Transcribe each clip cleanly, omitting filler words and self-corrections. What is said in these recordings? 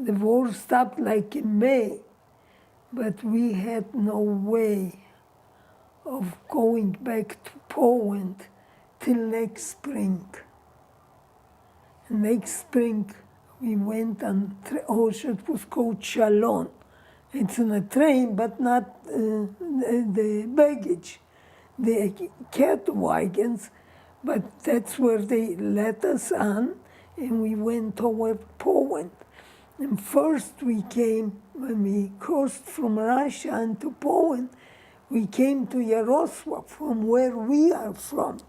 the war stopped like in May, but we had no way of going back to Poland till next spring. Next spring, we went on, it was called Chalon. It's on a train, but not the baggage, the cat wagons, but that's where they let us on, and we went toward Poland. And first we came, when we crossed from Russia into Poland, we came to Yaroslavl, from where we are from. It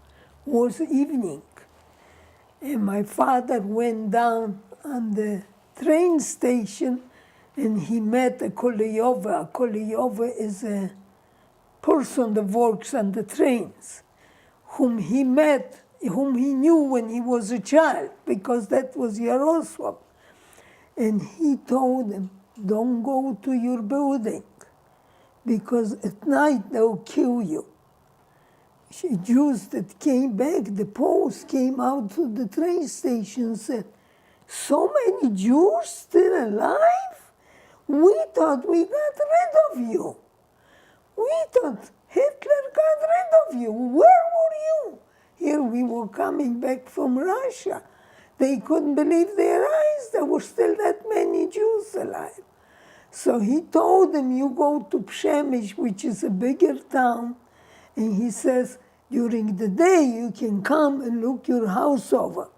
was evening. And my father went down on the train station and he met a Kolyova. A Kolyova is a person that works on the trains, whom he met, whom he knew when he was a child, because that was Yaroslavl. And he told him, don't go to your building, because at night they'll kill you. Jews that came back, the Poles came out to the train station and said, so many Jews still alive? We thought we got rid of you. We thought Hitler got rid of you. Where were you? Here we were coming back from Russia. They couldn't believe their eyes. There were still that many Jews alive. So he told them, you go to Przemyśl, which is a bigger town, and he says, during the day you can come and look your house over,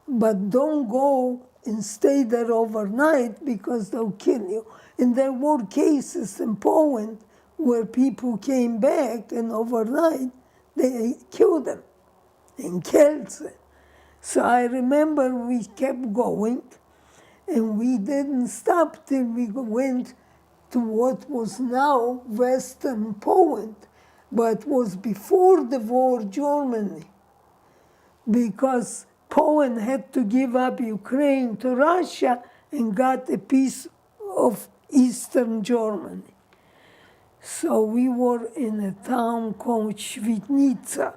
but don't go and stay there overnight because they'll kill you. And there were cases in Poland where people came back and overnight they killed them and killed them. So I remember we kept going, and we didn't stop till we went to what was now Western Poland, but was before the war Germany, because Poland had to give up Ukraine to Russia and got a piece of Eastern Germany. So we were in a town called Świdnica.